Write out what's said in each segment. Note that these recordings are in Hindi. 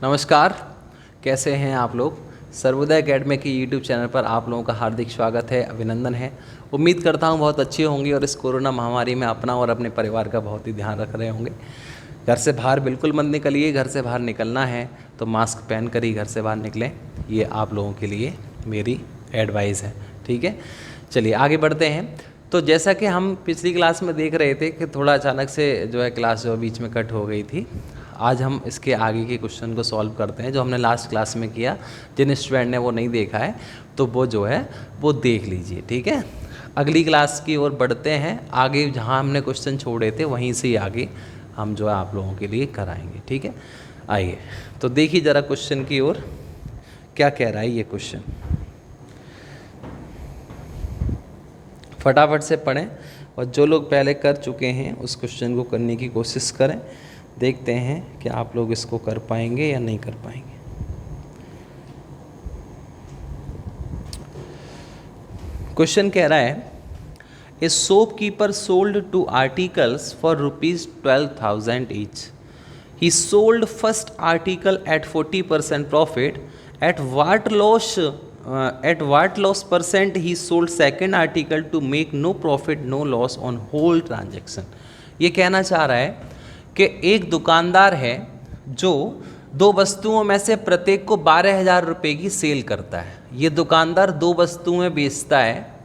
नमस्कार, कैसे हैं आप लोग। सर्वोदय एकेडमी के यूट्यूब चैनल पर आप लोगों का हार्दिक स्वागत है, अभिनंदन है। उम्मीद करता हूं बहुत अच्छे होंगे और इस कोरोना महामारी में अपना और अपने परिवार का बहुत ही ध्यान रख रहे होंगे। घर से बाहर बिल्कुल मत निकलिए, घर से बाहर निकलना है तो मास्क पहन कर ही घर से बाहर निकलें, ये आप लोगों के लिए मेरी एडवाइस है, ठीक है। चलिए आगे बढ़ते हैं। तो जैसा कि हम पिछली क्लास में देख रहे थे कि थोड़ा अचानक से जो है क्लास जो बीच में कट हो गई थी, आज हम इसके आगे के क्वेश्चन को सॉल्व करते हैं जो हमने लास्ट क्लास में किया। जिन स्टूडेंट ने वो नहीं देखा है तो वो जो है वो देख लीजिए, ठीक है। अगली क्लास की ओर बढ़ते हैं, आगे जहाँ हमने क्वेश्चन छोड़े थे वहीं से ही आगे हम जो है आप लोगों के लिए कराएंगे, ठीक है। आइए तो देखिए ज़रा क्वेश्चन की ओर क्या कह रहा है ये क्वेश्चन, फटाफट से पढ़ें और जो लोग पहले कर चुके हैं उस क्वेश्चन को करने की कोशिश करें। देखते हैं कि आप लोग इसको कर पाएंगे या नहीं कर पाएंगे। क्वेश्चन कह रहा है, a shopkeeper sold 2 articles for ₹12,000 each. He sold first article at 40% profit. At what loss percent he sold second article to make no profit no loss on whole transaction। ये कहना चाह रहा है कि एक दुकानदार है जो 2 वस्तुओं में से प्रत्येक को 12,000 रुपये की सेल करता है। ये दुकानदार 2 वस्तुएं बेचता है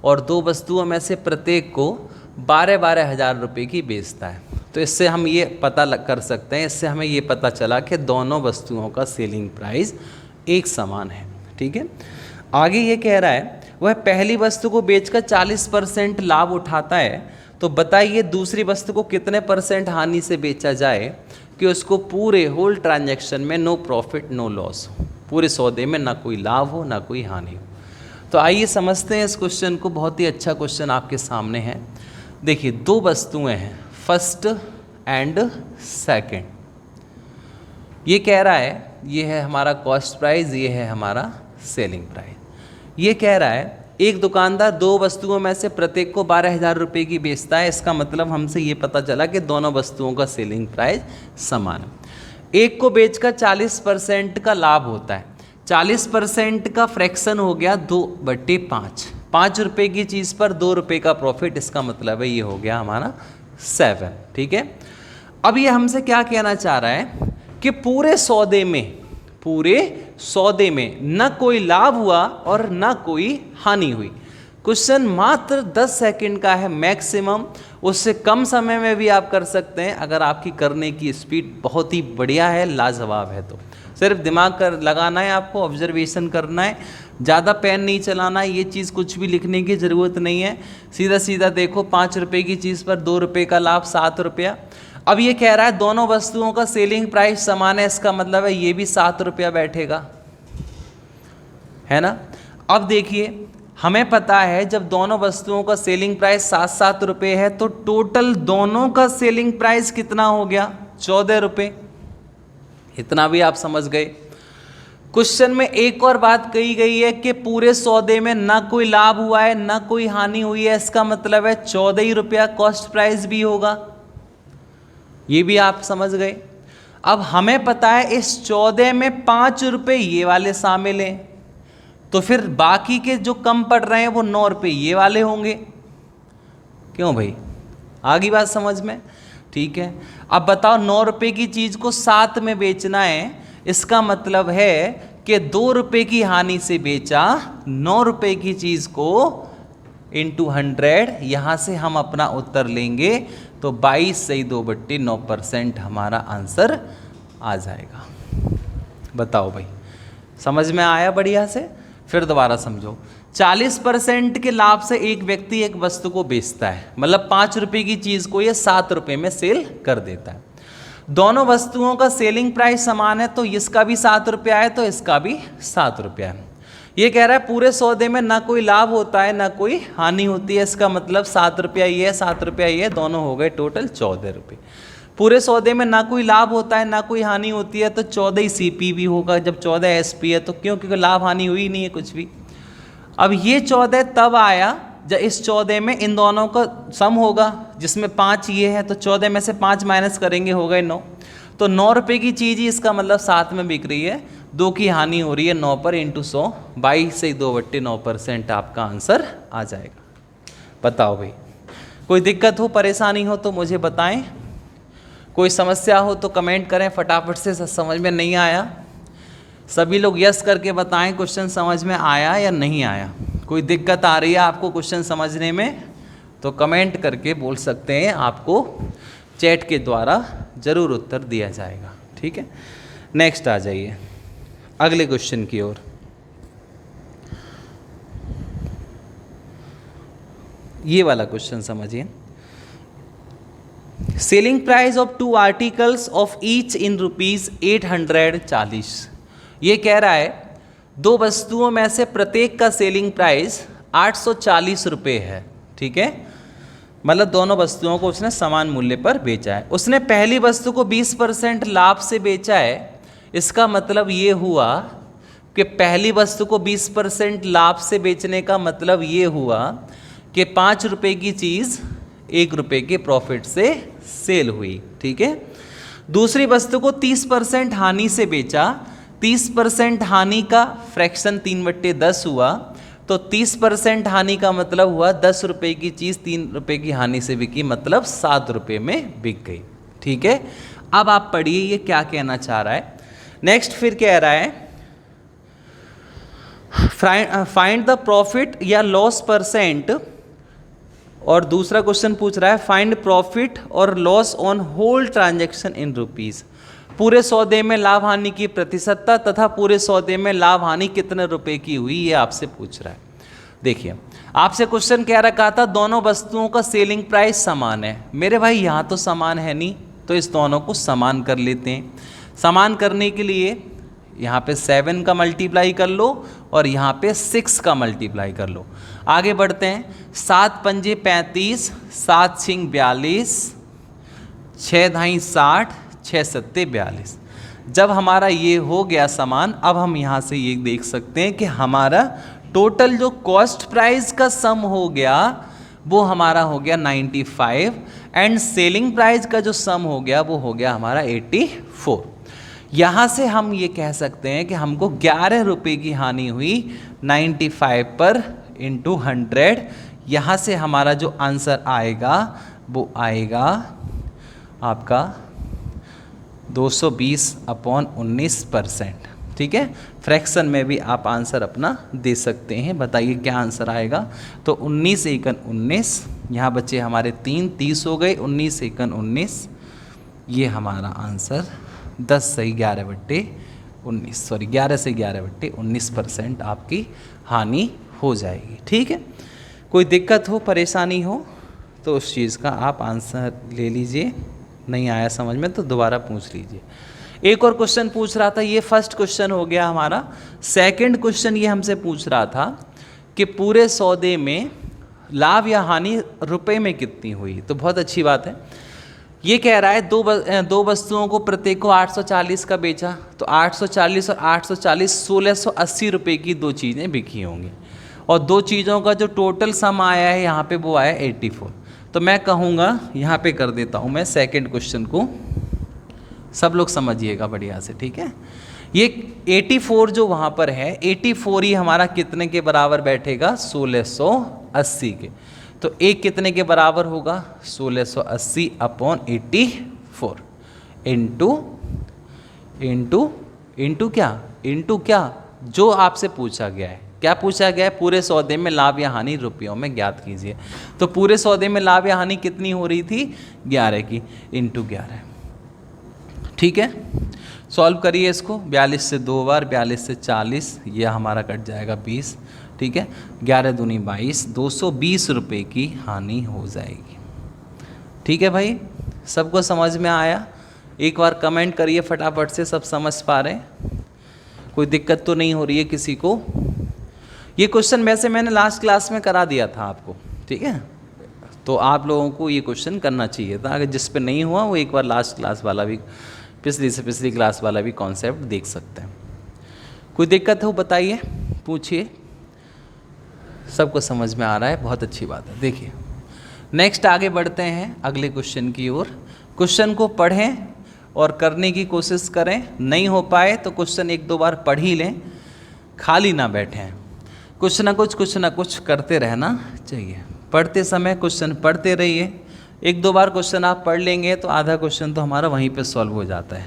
और 2 वस्तुओं में से प्रत्येक को 12,000 रुपये की बेचता है। तो इससे हम ये पता कर सकते हैं, इससे हमें ये पता चला कि दोनों वस्तुओं का सेलिंग प्राइस एक समान है, ठीक है। आगे ये कह रहा है वह पहली वस्तु को बेचकर 40% लाभ उठाता है, तो बताइए दूसरी वस्तु को कितने % हानि से बेचा जाए कि उसको पूरे होल ट्रांजैक्शन में नो प्रॉफिट नो लॉस हो, पूरे सौदे में ना कोई लाभ हो ना कोई हानि हो। तो आइए समझते हैं इस क्वेश्चन को। बहुत ही अच्छा क्वेश्चन आपके सामने है। देखिए 2 वस्तुएं हैं, फर्स्ट एंड सेकंड। ये कह रहा है ये है हमारा कॉस्ट प्राइस, ये है हमारा सेलिंग प्राइस। ये कह रहा है एक दुकानदार 2 वस्तुओं में से प्रत्येक को 12,000 रुपये की बेचता है। इसका मतलब हमसे ये पता चला कि दोनों वस्तुओं का सेलिंग प्राइस समान है। एक को बेचकर 40% का लाभ होता है। 40% का फ्रैक्शन हो गया 2/5। 5 रुपये की चीज़ पर 2 रुपये का प्रॉफिट, इसका मतलब है ये हो गया हमारा 7, ठीक है। अब ये हमसे क्या कहना चाह रहा है कि पूरे सौदे में न कोई लाभ हुआ और न कोई हानि हुई। क्वेश्चन मात्र 10 सेकंड का है मैक्सिमम, उससे कम समय में भी आप कर सकते हैं अगर आपकी करने की स्पीड बहुत ही बढ़िया है, लाजवाब है। तो सिर्फ दिमाग कर लगाना है, आपको ऑब्जर्वेशन करना है, ज़्यादा पेन नहीं चलाना है। ये चीज़ कुछ भी लिखने की ज़रूरत नहीं है, सीधा सीधा देखो। 5 रुपये की चीज़ पर 2 रुपये का लाभ, 7 रुपया। अब ये कह रहा है दोनों वस्तुओं का सेलिंग प्राइस समान है, इसका मतलब है ये भी 7 रुपया बैठेगा, है ना। अब देखिए हमें पता है जब दोनों वस्तुओं का सेलिंग प्राइस 7-7 रुपये है तो टोटल दोनों का सेलिंग प्राइस कितना हो गया, 14 रुपये। इतना भी आप समझ गए। क्वेश्चन में एक और बात कही गई है कि पूरे सौदे में ना कोई लाभ हुआ है ना कोई हानि हुई है, इसका मतलब है 14 ही रुपया कॉस्ट प्राइस भी होगा। ये भी आप समझ गए। अब हमें पता है इस 14 में 5 रुपये ये वाले शामिल हैं, तो फिर बाकी के जो कम पड़ रहे हैं वो 9 रुपये ये वाले होंगे। क्यों भाई, आगे बात समझ में, ठीक है। अब बताओ 9 रुपये की चीज़ को 7 में बेचना है, इसका मतलब है कि 2 रुपये की हानि से बेचा 9 रुपये की चीज़ को इंटू 100। यहाँ से हम अपना उत्तर लेंगे तो 22/2/9% हमारा आंसर आ जाएगा। बताओ भाई, समझ में आया बढ़िया से। फिर दोबारा समझो, 40% के लाभ से एक व्यक्ति एक वस्तु को बेचता है, मतलब 5 रुपये की चीज़ को ये 7 रुपये में सेल कर देता है। दोनों वस्तुओं का सेलिंग प्राइस समान है, तो इसका भी 7 रुपया है तो इसका भी 7 रुपया है। ये कह रहा है पूरे सौदे में ना कोई लाभ होता है ना कोई हानि होती है, इसका मतलब 7 रुपया ये है 7 रुपया ये, दोनों हो गए टोटल 14 रुपये। पूरे सौदे में ना कोई लाभ होता है ना कोई हानि होती है तो 14 ही CP भी होगा। जब 14 SP है तो क्योंकि लाभ हानि हुई नहीं है कुछ भी। अब ये 14 तब आया जब इस 14 में इन दोनों का सम होगा, जिसमें 5 ये है तो 14 में से 5 माइनस करेंगे हो गए 9। तो 9 रुपये की चीज़ ही इसका मतलब 7 में बिक रही है, 2 की हानि हो रही है 9 पर इंटू 100, 22 से 2/9% आपका आंसर आ जाएगा। बताओ भाई, कोई दिक्कत हो परेशानी हो तो मुझे बताएं, कोई समस्या हो तो कमेंट करें फटाफट से। समझ में नहीं आया सभी लोग यस करके बताएं क्वेश्चन समझ में आया या नहीं आया। कोई दिक्कत आ रही है आपको क्वेश्चन समझने में तो कमेंट करके बोल सकते हैं, आपको चैट के द्वारा ज़रूर उत्तर दिया जाएगा। ठीक है, नेक्स्ट आ जाइए अगले क्वेश्चन की ओर। ये वाला क्वेश्चन समझिए। Selling price of 2 articles of each in ₹840। ये कह रहा है 2 वस्तुओं में से प्रत्येक का सेलिंग प्राइस 840 रुपये है। ठीक है, मतलब दोनों वस्तुओं को उसने समान मूल्य पर बेचा है। उसने पहली वस्तु को 20% लाभ से बेचा है। इसका मतलब ये हुआ कि पहली वस्तु को 20% लाभ से बेचने का मतलब ये हुआ कि 5 रुपये की चीज़ 1 रुपये के प्रॉफिट से सेल हुई। ठीक है, दूसरी वस्तु को 30% हानि से बेचा। 30% हानि का फ्रैक्शन 3/10 हुआ, तो 30% हानि का मतलब हुआ 10 रुपये की चीज़ 3 रुपये की हानि से बिकी, मतलब 7 रुपये में बिक गई। ठीक है, अब आप पढ़िए ये क्या कहना चाह रहा है। नेक्स्ट फिर कह रहा है फाइंड द प्रॉफिट या लॉस परसेंट, और दूसरा क्वेश्चन पूछ रहा है फाइंड प्रॉफिट और loss on whole transaction in rupees. पूरे सौदे में लाभ हानि की प्रतिशतता तथा पूरे सौदे में लाभ हानि कितने रुपए की हुई, ये आपसे पूछ रहा है। देखिए आपसे क्वेश्चन क्या रखा था, दोनों वस्तुओं का सेलिंग प्राइस समान है। मेरे भाई यहाँ तो समान है नहीं, तो इस दोनों को समान कर लेते हैं। समान करने के लिए यहाँ पे 7 का मल्टीप्लाई कर लो और यहाँ पे 6 का मल्टीप्लाई कर लो। आगे बढ़ते हैं। 7 पंजे 35, 7 छिंग 42, 6 धाई 60, 6 सत्ते 42। जब हमारा ये हो गया समान, अब हम यहाँ से ये देख सकते हैं कि हमारा टोटल जो कॉस्ट प्राइस का सम हो गया वो हमारा हो गया 95 एंड सेलिंग प्राइस का जो सम हो गया वो हो गया हमारा 84। यहाँ से हम ये कह सकते हैं कि हमको 11 रुपये की हानि हुई 95 पर इंटू 100। यहाँ से हमारा जो आंसर आएगा वो आएगा आपका 220/19%। ठीक है, फ्रैक्शन में भी आप आंसर अपना दे सकते हैं। बताइए क्या आंसर आएगा। तो 19 एकन 19, यहाँ बच्चे हमारे 3 30 हो गए, 19 एकन 19, ये हमारा आंसर 10 से 11/19 सॉरी 11 से 11/19% आपकी हानि हो जाएगी। ठीक है, कोई दिक्कत हो परेशानी हो तो उस चीज़ का आप आंसर ले लीजिए। नहीं आया समझ में तो दोबारा पूछ लीजिए। एक और क्वेश्चन पूछ रहा था, ये फर्स्ट क्वेश्चन हो गया हमारा। सेकंड क्वेश्चन ये हमसे पूछ रहा था कि पूरे सौदे में लाभ या हानि रुपए में कितनी हुई। तो बहुत अच्छी बात है। ये कह रहा है दो वस्तुओं को प्रत्येक को 840 का बेचा, तो 840 और 840 1680 रुपये की 2 चीज़ें बिकी होंगी, और 2 चीज़ों का जो टोटल सम आया है यहाँ पे वो आया 84। तो मैं कहूँगा यहाँ पे कर देता हूँ मैं सेकंड क्वेश्चन को, सब लोग समझिएगा बढ़िया से। ठीक है, ये 84 जो वहाँ पर है 84 ही हमारा कितने के बराबर बैठेगा 1680 के। तो एक कितने के बराबर होगा 1680/84 इंटू क्या जो आपसे पूछा गया है। क्या पूछा गया है, पूरे सौदे में लाभ या हानि रुपयों में ज्ञात कीजिए। तो पूरे सौदे में लाभ या हानि कितनी हो रही थी 11 की, इंटू 11। ठीक है, सॉल्व करिए इसको। 42 से 2 बार, 42 से 40, यह हमारा कट जाएगा 20। ठीक है, 11 दूनी 22, 220 रुपये की हानि हो जाएगी। ठीक है भाई, सबको समझ में आया। एक बार कमेंट करिए फटाफट से, सब समझ पा रहे हैं, कोई दिक्कत तो नहीं हो रही है किसी को। ये क्वेश्चन वैसे मैंने लास्ट क्लास में करा दिया था आपको। ठीक है, तो आप लोगों को ये क्वेश्चन करना चाहिए था। अगर जिस पे नहीं हुआ वो एक बार लास्ट क्लास वाला भी, पिछली से पिछली क्लास वाला भी कॉन्सेप्ट देख सकते हैं। कोई दिक्कत हो बताइए, पूछिए। सबको समझ में आ रहा है, बहुत अच्छी बात है। देखिए नेक्स्ट आगे बढ़ते हैं अगले क्वेश्चन की ओर। क्वेश्चन को पढ़ें और करने की कोशिश करें। नहीं हो पाए तो क्वेश्चन एक दो बार पढ़ ही लें, खाली ना बैठें, कुछ ना कुछ करते रहना चाहिए। पढ़ते समय क्वेश्चन पढ़ते रहिए, एक दो बार क्वेश्चन आप पढ़ लेंगे तो आधा क्वेश्चन तो हमारा वहीं पे सॉल्व हो जाता है।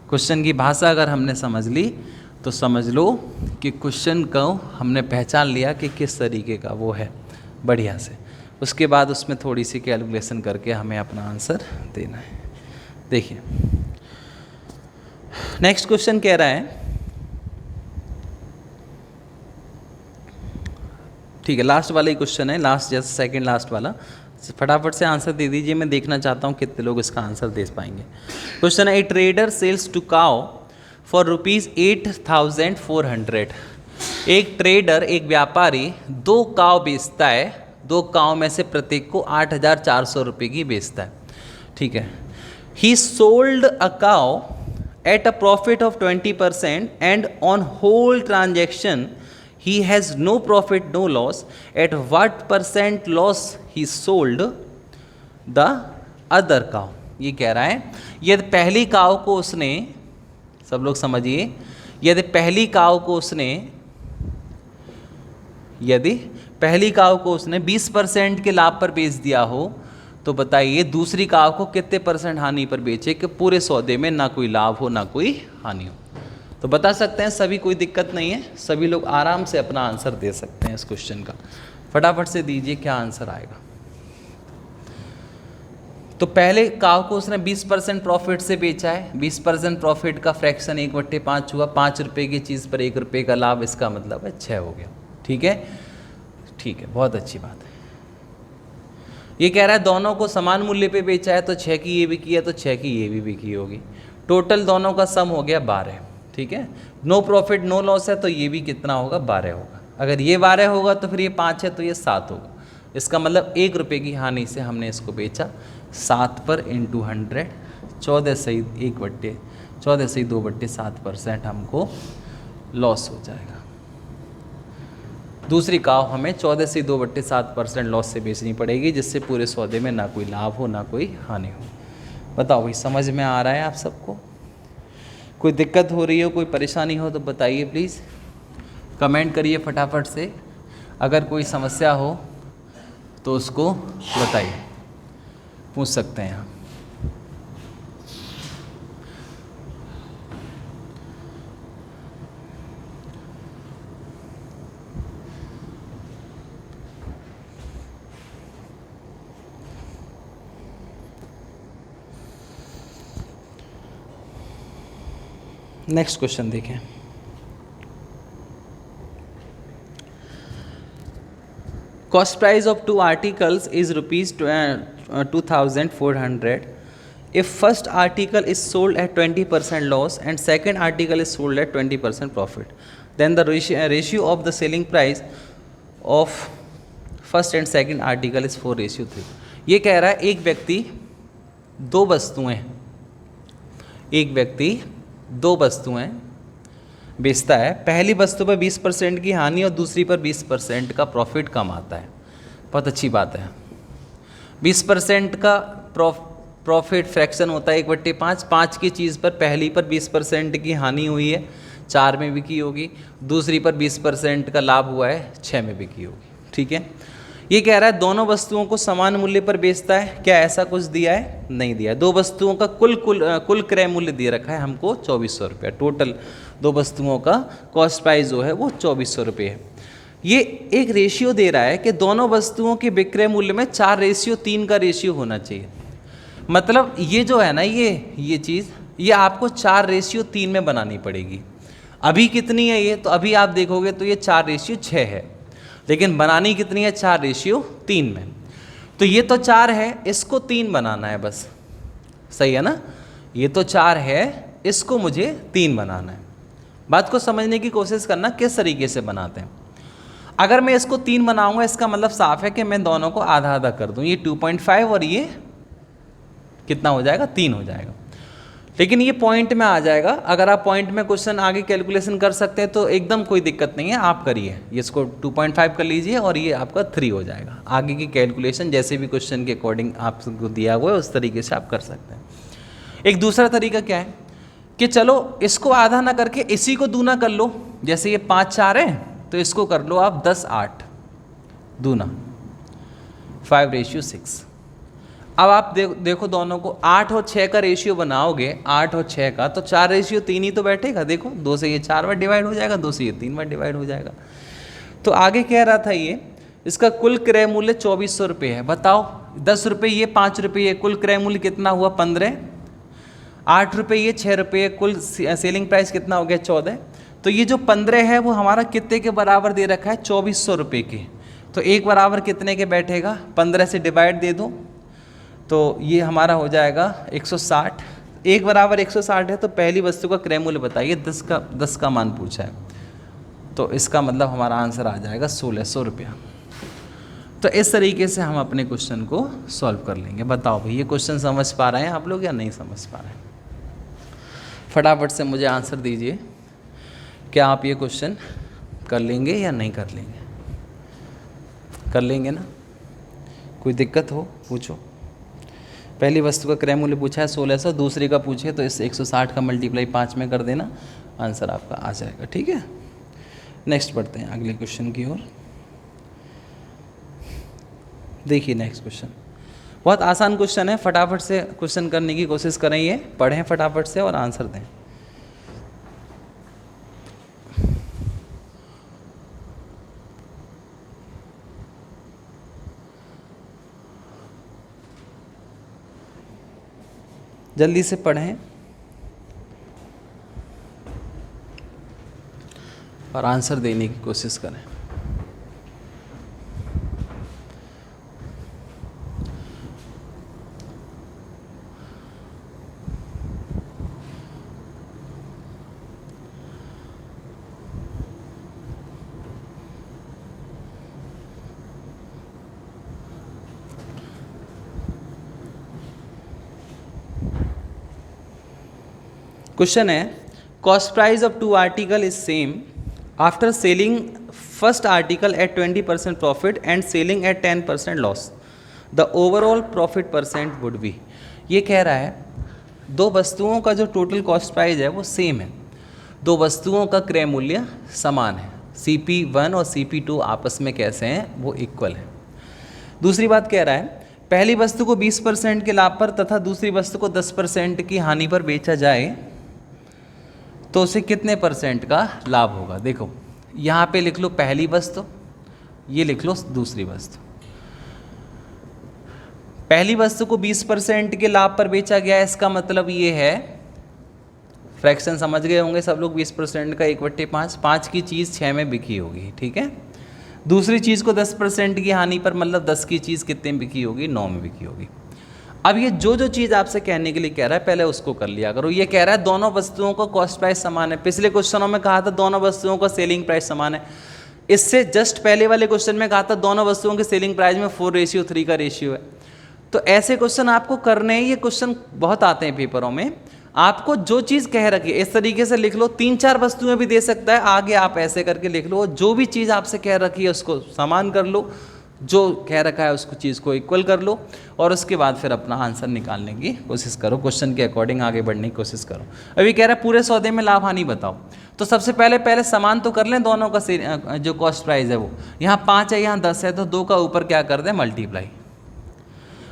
क्वेश्चन की भाषा अगर हमने समझ ली तो समझ लो कि क्वेश्चन को हमने पहचान लिया कि किस तरीके का वो है बढ़िया से। उसके बाद उसमें थोड़ी सी कैलकुलेशन करके हमें अपना आंसर देना है। देखिए नेक्स्ट क्वेश्चन कह रहा है, ठीक है लास्ट वाला ही क्वेश्चन है, लास्ट जैसे सेकंड लास्ट वाला, फटाफट से आंसर दे दीजिए, मैं देखना चाहता हूँ कितने लोग इसका आंसर दे पाएंगे। क्वेश्चन है, a trader sells two cow for ₹8,400। एक ट्रेडर, एक व्यापारी 2 काव बेचता है, 2 काव में से प्रत्येक को 8,400 रुपये की बेचता है, ठीक है। ही sold a cow at a profit of 20% and on whole transaction he has no profit no loss. At what % loss he sold the other cow? ये कह रहा है यदि पहली काव को उसने, सब लोग समझिए, यदि पहली काव को उसने 20% के लाभ पर बेच दिया हो तो बताइए दूसरी काव को कितने % हानि पर बेचे कि पूरे सौदे में ना कोई लाभ हो ना कोई हानि हो। तो बता सकते हैं सभी, कोई दिक्कत नहीं है, सभी लोग आराम से अपना आंसर दे सकते हैं इस क्वेश्चन का। फटाफट से दीजिए क्या आंसर आएगा। तो पहले काव को उसने 20% प्रॉफिट से बेचा है, 20% प्रॉफिट का फ्रैक्शन 1/5 हुआ, 5 रुपये की चीज़ पर 1 रुपये का लाभ, इसका मतलब है 6 हो गया, ठीक है, ठीक है, बहुत अच्छी बात है। ये कह रहा है दोनों को समान मूल्य पे बेचा है, तो 6 की ये बिकी है तो 6 की ये भी बिकी होगी, टोटल दोनों का सम हो गया 12, ठीक है। नो प्रॉफिट नो लॉस है तो ये भी कितना होगा, 12 होगा। अगर ये 12 होगा तो फिर ये 5 है तो ये 7 होगा। इसका मतलब 1 रुपये की हानि से हमने इसको बेचा, 7 पर इंटू 100, 14/2/7% हमको लॉस हो जाएगा। दूसरी काव हमें 14/2/7% लॉस से बेचनी पड़ेगी, जिससे पूरे सौदे में ना कोई लाभ हो ना कोई हानि हो। बताओ भाई समझ में आ रहा है आप सबको? कोई दिक्कत हो रही हो, कोई परेशानी हो तो बताइए प्लीज़, कमेंट करिए फटाफट से। अगर कोई समस्या हो तो उसको बताइए, पूछ सकते हैं आप। नेक्स्ट क्वेश्चन देखें। Cost price of 2 articles is ₹2,400. If first article is sold at 20% loss and second article is sold at 20% profit, then the ratio of the selling price of first and second article is 4:3. ये कह रहा है एक व्यक्ति 2 वस्तुएं बेचता है, पहली वस्तु पर 20% की हानि और दूसरी पर 20% का प्रॉफिट कमाता है। बहुत अच्छी बात है। 20% का प्रॉफिट फ्रैक्शन होता है 1/5, 5 की चीज़ पर पहली पर 20% की हानि हुई है, 4 में बिकी होगी, दूसरी पर 20% का लाभ हुआ है, 6 में बिकी होगी, ठीक है। ये कह रहा है दोनों वस्तुओं को समान मूल्य पर बेचता है, क्या ऐसा कुछ दिया है? नहीं दिया है। 2 वस्तुओं का कुल क्रय मूल्य दे रखा है हमको 2400 रुपये, टोटल 2 वस्तुओं का कॉस्ट प्राइस जो है वो 2400 रुपये है। ये एक रेशियो दे रहा है कि दोनों वस्तुओं के विक्रय मूल्य में 4:3 का रेशियो होना चाहिए। मतलब ये जो है ना, ये चीज़ ये आपको 4:3 में बनानी पड़ेगी। अभी कितनी है ये, तो अभी आप देखोगे तो ये 4:6 है, लेकिन बनानी कितनी है? 4:3 में। तो ये तो 4 है, इसको 3 बनाना है बस, सही है ना? ये तो 4 है, इसको मुझे 3 बनाना है। बात को समझने की कोशिश करना किस तरीके से बनाते हैं। अगर मैं इसको 3 बनाऊंगा, इसका मतलब साफ है कि मैं दोनों को आधा आधा कर दूं, ये 2.5 और ये कितना हो जाएगा? 3 हो जाएगा। लेकिन ये पॉइंट में आ जाएगा। अगर आप पॉइंट में क्वेश्चन आगे कैलकुलेशन कर सकते हैं तो एकदम कोई दिक्कत नहीं है, आप करिए। ये इसको 2.5 कर लीजिए और ये आपका 3 हो जाएगा। आगे की कैलकुलेशन जैसे भी क्वेश्चन के अकॉर्डिंग आपको दिया हुआ है उस तरीके से आप कर सकते हैं। एक दूसरा तरीका क्या है कि चलो इसको आधा ना करके इसी को दूना कर लो, जैसे ये 5 4 है तो इसको कर लो आप 10 8 दूना 5:6। अब आप देखो दोनों को 8 और 6 का रेशियो बनाओगे, 8 और 6 का, तो 4:3 ही तो बैठेगा। देखो 2 से ये 4 बार डिवाइड हो जाएगा, 2 से ये 3 बार डिवाइड हो जाएगा। तो आगे कह रहा था ये इसका कुल क्रय मूल्य 2400 रुपये है। बताओ 10 रुपये ये 5 रुपये ये, कुल क्रय मूल्य कितना हुआ 15, 8 रुपये ये 6 रुपये, कुल सेलिंग प्राइस कितना हो गया 14। तो ये जो 15 है वो हमारा कितने के बराबर दे रखा है 2400 रुपये के। तो एक बराबर कितने के बैठेगा, 15 से डिवाइड दे दो तो ये हमारा हो जाएगा 160। एक बराबर 160 है तो पहली वस्तु का क्रय मूल्य बताइए, 10 का मान पूछा है, तो इसका मतलब हमारा आंसर आ जाएगा 1600 रुपया। तो इस तरीके से हम अपने क्वेश्चन को सॉल्व कर लेंगे। बताओ भाई ये क्वेश्चन समझ पा रहे हैं आप लोग या नहीं समझ पा रहे हैं? फटाफट से मुझे आंसर दीजिए, क्या आप ये क्वेश्चन कर लेंगे या नहीं कर लेंगे? कर लेंगे ना? कोई दिक्कत हो पूछो। पहली वस्तु का क्रय मूल्य पूछा है 1600, दूसरी का पूछे तो इस 160 का मल्टीप्लाई 5 में कर देना, आंसर आपका आ जाएगा। ठीक है, नेक्स्ट बढ़ते हैं अगले क्वेश्चन की ओर। देखिए नेक्स्ट क्वेश्चन बहुत आसान क्वेश्चन है, फटाफट से क्वेश्चन करने की कोशिश करें, ये पढ़ें फटाफट से और आंसर दें। जल्दी से पढ़ें और आंसर देने की कोशिश करें। क्वेश्चन है cost price of 2 article is same after selling first article at 20% profit and selling at 10% loss, the overall profit percent would be. ये कह रहा है दो वस्तुओं का जो टोटल कॉस्ट प्राइस है वो सेम है, दो वस्तुओं का क्रय मूल्य समान है, CP1 और CP2 आपस में कैसे हैं वो इक्वल है। दूसरी बात कह रहा है पहली वस्तु को 20% के लाभ पर तथा दूसरी वस्तु को 10% की हानि पर बेचा जाए तो उसे कितने परसेंट का लाभ होगा। देखो यहाँ पे लिख लो पहली वस्तु, ये लिख लो दूसरी वस्तु। पहली वस्तु को 20% के लाभ पर बेचा गया, इसका मतलब ये है, फ्रैक्शन समझ गए होंगे सब लोग, 20% का 1/5, 5 की चीज़ 6 में बिकी होगी, ठीक है। दूसरी चीज़ को 10% की हानि पर, मतलब 10 की चीज़ कितने में बिकी होगी, 9 में बिकी होगी। अब ये जो चीज़ आपसे कहने के लिए कह रहा है पहले उसको कर लिया करो। ये कह रहा है दोनों वस्तुओं का कॉस्ट प्राइस समान है, पिछले क्वेश्चनों में कहा था दोनों वस्तुओं का सेलिंग प्राइस समान है, इससे जस्ट पहले वाले क्वेश्चन में कहा था दोनों वस्तुओं के सेलिंग प्राइस में 4:3 का रेशियो है। तो ऐसे क्वेश्चन आपको करने हैं, ये क्वेश्चन बहुत आते हैं पेपरों में। आपको जो चीज़ कह रखी है इस तरीके से लिख लो, 3-4 वस्तुएं भी दे सकता है, आगे आप ऐसे करके लिख लो, जो भी चीज़ आपसे कह रखी है उसको समान कर लो, जो कह रखा है उसको चीज़ को इक्वल कर लो, और उसके बाद फिर अपना आंसर निकालने की कोशिश करो, क्वेश्चन के अकॉर्डिंग आगे बढ़ने की कोशिश करो। अभी कह रहा है पूरे सौदे में लाभ हानि बताओ, तो सबसे पहले समान तो कर लें दोनों का जो कॉस्ट प्राइस है वो, यहाँ 5 है यहाँ 10 है, तो 2 का ऊपर क्या कर दें मल्टीप्लाई।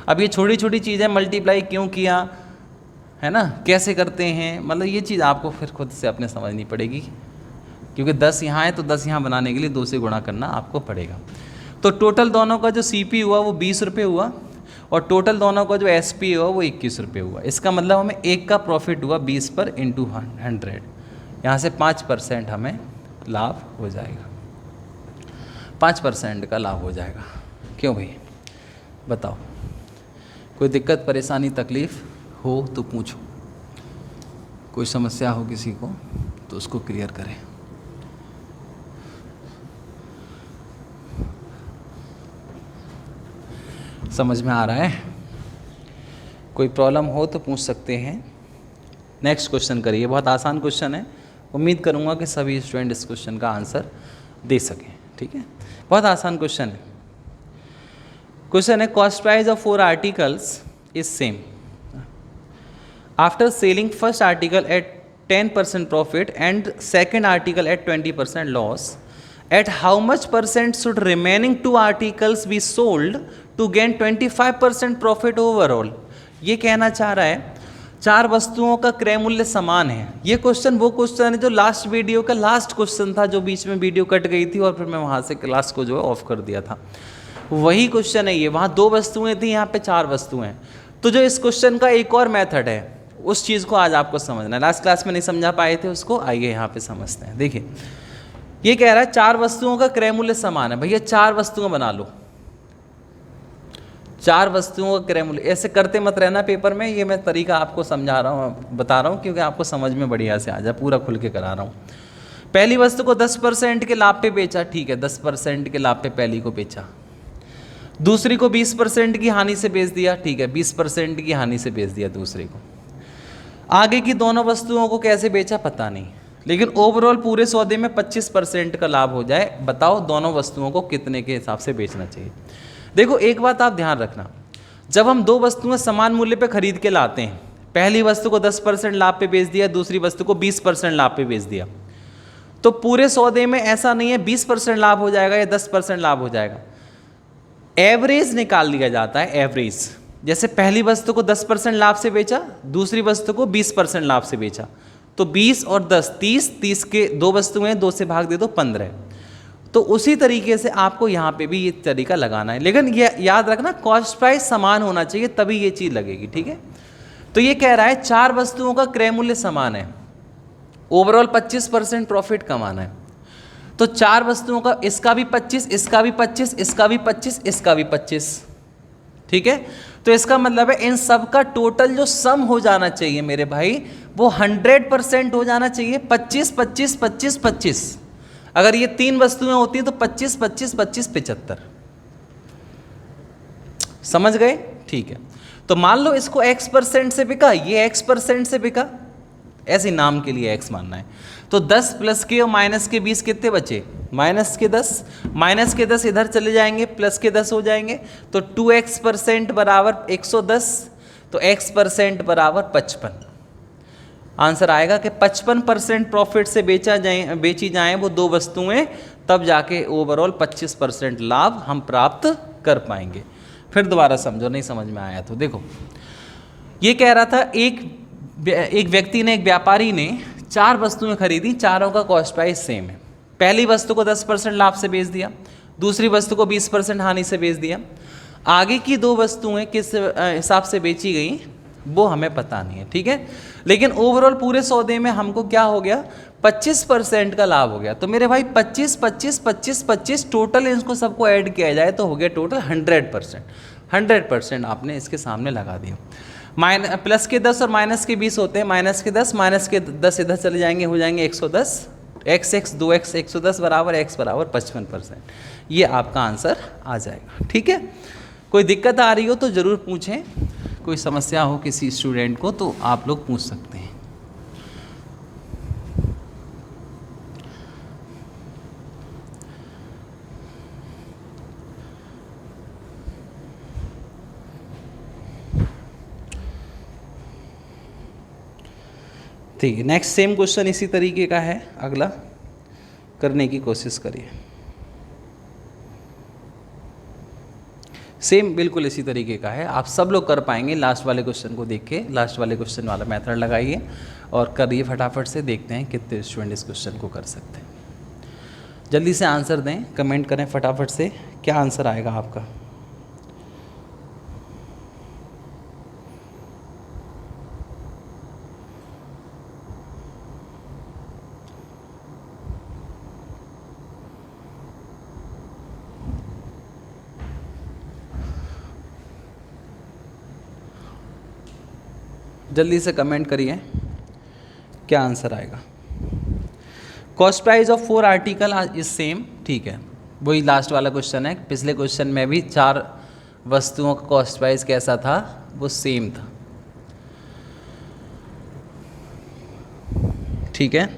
अब ये छोटी छोटी चीज़ें मल्टीप्लाई क्यों किया है ना, कैसे करते हैं, मतलब ये चीज़ आपको फिर खुद से अपने समझनी पड़ेगी, क्योंकि 10 यहाँ है तो 10 यहाँ बनाने के लिए 2 से गुणा करना आपको पड़ेगा। तो टोटल दोनों का जो CP हुआ वो 20 रुपये हुआ, और टोटल दोनों का जो SP हुआ वो 21 रुपये हुआ। इसका मतलब हमें एक का प्रॉफिट हुआ 20 पर इंटू 100, यहाँ से 5% हमें लाभ हो जाएगा, 5% का लाभ हो जाएगा। क्यों भाई बताओ, कोई दिक्कत परेशानी तकलीफ़ हो तो पूछो, कोई समस्या हो किसी को तो उसको क्लियर करें। समझ में आ रहा है? कोई प्रॉब्लम हो तो पूछ सकते हैं। नेक्स्ट क्वेश्चन करिए, बहुत आसान क्वेश्चन है, उम्मीद करूंगा कि सभी स्टूडेंट इस क्वेश्चन का आंसर दे सकें, ठीक है। बहुत आसान क्वेश्चन है। क्वेश्चन है cost price of 4 articles is same. After selling first article at 10% profit and second article at 20% loss, at how much percent should remaining two articles be sold to gain 25% profit overall? ये कहना चाह रहा है चार वस्तुओं का क्रय मूल्य समान है। ये क्वेश्चन वो क्वेश्चन है जो लास्ट वीडियो का लास्ट क्वेश्चन था, जो बीच में वीडियो कट गई थी और फिर मैं वहाँ से क्लास को जो है ऑफ कर दिया था। वही क्वेश्चन है ये, वहाँ दो वस्तुएं थी, यहाँ पे चार वस्तुएं। तो जो इस क्वेश्चन का एक और मेथड है उस चीज़ को आज आपको समझना है। लास्ट क्लास में नहीं समझा पाए थे उसको, आइए यहाँ पे समझते हैं। देखिए ये कह रहा है चार वस्तुओं का क्रय मूल्य समान है। भैया चार वस्तुएं बना लो, चार वस्तुओं का क्रय मूल्य। ऐसे करते मत रहना पेपर में, ये मैं तरीका आपको समझा रहा हूँ, बता रहा हूँ, क्योंकि आपको समझ में बढ़िया से आ जाए, पूरा खुल के करा रहा हूँ। पहली वस्तु को 10% के लाभ पे बेचा, ठीक है, 10% के लाभ पे पहली को बेचा। दूसरी को 20% की हानि से बेच दिया, ठीक है, 20% की हानि से बेच दिया दूसरी को। आगे की दोनों वस्तुओं को कैसे बेचा पता नहीं, लेकिन ओवरऑल पूरे सौदे में 25% का लाभ हो जाए। बताओ दोनों वस्तुओं को कितने के हिसाब से बेचना चाहिए। देखो एक बात आप ध्यान रखना, जब हम दो वस्तुएं समान मूल्य पे खरीद के लाते हैं, पहली वस्तु को 10% लाभ पे बेच दिया, दूसरी वस्तु को 20% लाभ पे बेच दिया, तो पूरे सौदे में ऐसा नहीं है 20% लाभ हो जाएगा या 10% लाभ हो जाएगा। एवरेज निकाल लिया जाता है, एवरेज। जैसे पहली वस्तु को 10% लाभ से बेचा, दूसरी वस्तु को 20% लाभ से बेचा, तो 20 और 10 30, 30 के दो वस्तुएं, 2 से भाग दे दो 15। तो उसी तरीके से आपको यहाँ पे भी ये तरीका लगाना है, लेकिन ये याद रखना कॉस्ट प्राइस समान होना चाहिए तभी ये चीज़ लगेगी, ठीक है। तो ये कह रहा है चार वस्तुओं का क्रय मूल्य समान है, ओवरऑल 25% प्रॉफिट कमाना है। तो चार वस्तुओं का, इसका भी 25, इसका भी 25, इसका भी 25, इसका भी 25, ठीक है। तो इसका मतलब है इन सब का टोटल जो सम हो जाना चाहिए मेरे भाई, वो 100% हो जाना चाहिए। 25 25 25 25, अगर ये तीन वस्तुएं होती हैं तो 25 25 25 75। समझ गए, ठीक है। तो मान लो इसको x% से बिका, ये x% से बिका, ऐसे नाम के लिए x मानना है। तो 10 प्लस के और माइनस के 20 कितने बचे, माइनस के 10, माइनस के 10 इधर चले जाएंगे, प्लस के 10 हो जाएंगे, तो 2x% बराबर 110, तो x% बराबर 55। आंसर आएगा कि 55% प्रॉफिट से बेची जाएं वो दो वस्तुएं, तब जाके ओवरऑल 25% लाभ हम प्राप्त कर पाएंगे। फिर दोबारा समझो, नहीं समझ में आया तो देखो, ये कह रहा था एक व्यक्ति ने, एक व्यापारी ने चार वस्तुएं खरीदी, चारों का कॉस्ट प्राइस सेम है। पहली वस्तु को 10% लाभ से बेच दिया, दूसरी वस्तु को 20% हानि से बेच दिया। आगे की दो वस्तुएं किस हिसाब से बेची गई वो हमें पता नहीं है, ठीक है। लेकिन ओवरऑल पूरे सौदे में हमको क्या हो गया, 25% का लाभ हो गया। तो मेरे भाई 25 25 25 25 टोटल इनको सबको ऐड किया जाए तो हो गया टोटल 100%। 100% आपने इसके सामने लगा दिया। प्लस के 10 और माइनस के 20 होते हैं, माइनस के 10 इधर चले जाएंगे, हो जाएंगे 110, x 2x 110 बराबर x बराबर 55%। ये आपका आंसर आ जाएगा, ठीक है। कोई दिक्कत आ रही हो तो ज़रूर पूछें, कोई समस्या हो किसी स्टूडेंट को तो आप लोग पूछ सकते हैं। ठीक है, नेक्स्ट सेम क्वेश्चन इसी तरीके का है, अगला करने की कोशिश करिए। सेम बिल्कुल इसी तरीके का है, आप सब लोग कर पाएंगे। लास्ट वाले क्वेश्चन को देख के लास्ट वाले क्वेश्चन वाला मेथड लगाइए और करिए फटाफट से, देखते हैं कितने स्टूडेंट इस क्वेश्चन को कर सकते हैं। जल्दी से आंसर दें, कमेंट करें फटाफट से, क्या आंसर आएगा आपका। जल्दी से कमेंट करिए क्या आंसर आएगा। Cost price of 4 article is same, ठीक है, वही लास्ट वाला क्वेश्चन है। पिछले क्वेश्चन में भी 4 वस्तुओं का कॉस्ट प्राइस कैसा था, वो सेम था, ठीक है।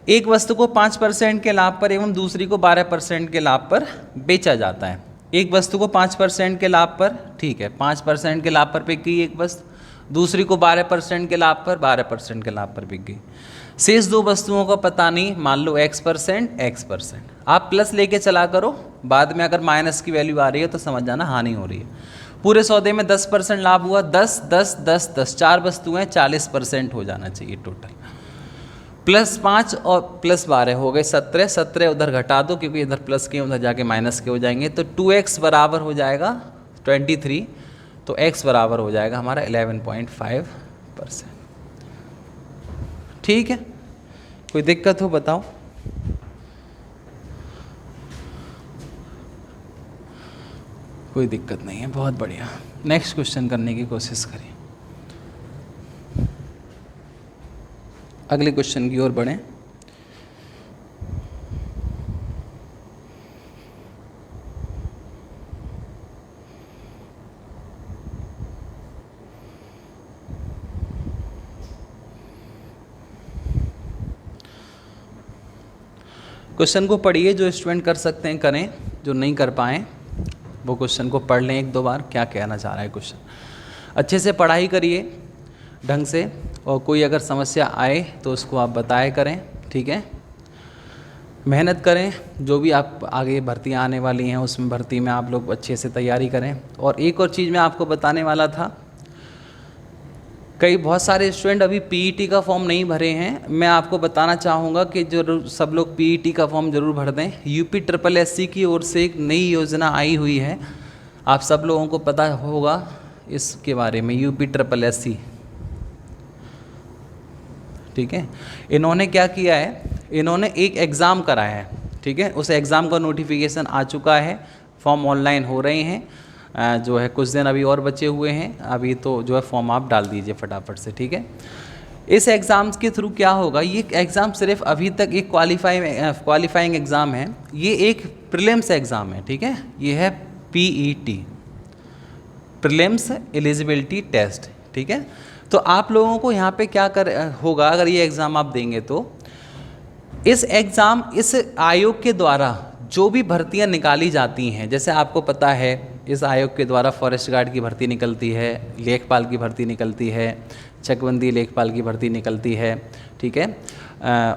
एक वस्तु को 5% के लाभ पर एवं दूसरी को 12% के लाभ पर बेचा जाता है। एक वस्तु को 5% के लाभ पर, ठीक है, 5% के लाभ पर बिकी एक वस्तु, दूसरी को 12% के लाभ पर 12% के लाभ पर बिक गई। शेष दो वस्तुओं का पता नहीं, मान लो x%, आप प्लस लेके चला करो, बाद में अगर माइनस की वैल्यू आ रही है तो समझ जाना हानि हो रही है। पूरे सौदे में 10% लाभ हुआ, 10 10 10 10, 4 वस्तुएं 40% हो जाना चाहिए टोटल। +5 और +12 हो गए 17, 17 उधर घटा दो क्योंकि इधर प्लस के उधर जाके माइनस के हो जाएंगे, तो 2x बराबर हो जाएगा 23, तो x बराबर हो जाएगा हमारा 11.5%। ठीक है, कोई दिक्कत हो बताओ। कोई दिक्कत नहीं है, बहुत बढ़िया। नेक्स्ट क्वेश्चन करने की कोशिश करें, अगले क्वेश्चन की ओर बढ़ें। क्वेश्चन को पढ़िए, जो स्टूडेंट कर सकते हैं करें, जो नहीं कर पाएँ वो क्वेश्चन को पढ़ लें 1-2 बार, क्या कहना चाह रहा है क्वेश्चन। अच्छे से पढ़ाई करिए ढंग से, और कोई अगर समस्या आए तो उसको आप बताया करें, ठीक है। मेहनत करें, जो भी आप आगे भर्तियाँ आने वाली हैं उसमें भर्ती में आप लोग अच्छे से तैयारी करें। और एक और चीज़ मैं आपको बताने वाला था, बहुत सारे स्टूडेंट अभी पीईटी का फॉर्म नहीं भरे हैं, मैं आपको बताना चाहूँगा कि जो सब लोग पीईटी का फॉर्म ज़रूर भर दें। यूपी SSS की ओर से एक नई योजना आई हुई है, आप सब लोगों को पता होगा इसके बारे में, यूपी SSS, ठीक है। इन्होंने क्या किया है, इन्होंने एक एग्ज़ाम कराया है, ठीक है। उस एग्ज़ाम का नोटिफिकेशन आ चुका है, फॉर्म ऑनलाइन हो रहे हैं, जो है कुछ दिन अभी और बचे हुए हैं, अभी तो जो है फॉर्म आप डाल दीजिए फटाफट से, ठीक है। इस एग्ज़ाम के थ्रू क्या होगा, ये एग्ज़ाम सिर्फ अभी तक एक क्वालिफाइंग एग्ज़ाम है, ये एक प्रीलिम्स एग्ज़ाम है, ठीक है। ये है पीईटी, प्रीलिम्स एलिजिबिलिटी टेस्ट, ठीक है। तो आप लोगों को यहाँ पे क्या होगा, अगर ये एग्ज़ाम आप देंगे तो इस आयोग के द्वारा जो भी भर्तियां निकाली जाती हैं, जैसे आपको पता है इस आयोग के द्वारा फॉरेस्ट गार्ड की भर्ती निकलती है, लेखपाल की भर्ती निकलती है, चकबंदी लेखपाल की भर्ती निकलती है, ठीक है।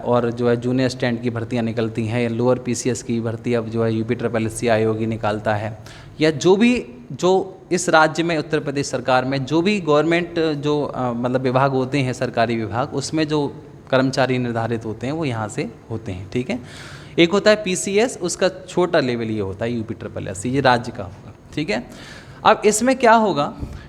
और जो है जूनियर असिस्टेंट की भर्तियां निकलती हैं, लोअर पीसीएस की भर्ती अब जो है यूपी SSS आयोग ही निकालता है, या जो इस राज्य में उत्तर प्रदेश सरकार में जो भी गवर्नमेंट जो मतलब विभाग होते हैं, सरकारी विभाग, उसमें जो कर्मचारी निर्धारित होते हैं वो यहाँ से होते हैं, ठीक है। एक होता है पीसीएस, उसका छोटा लेवल ये होता है यूपी SSS, ये राज्य का होगा, ठीक है। अब इसमें क्या होगा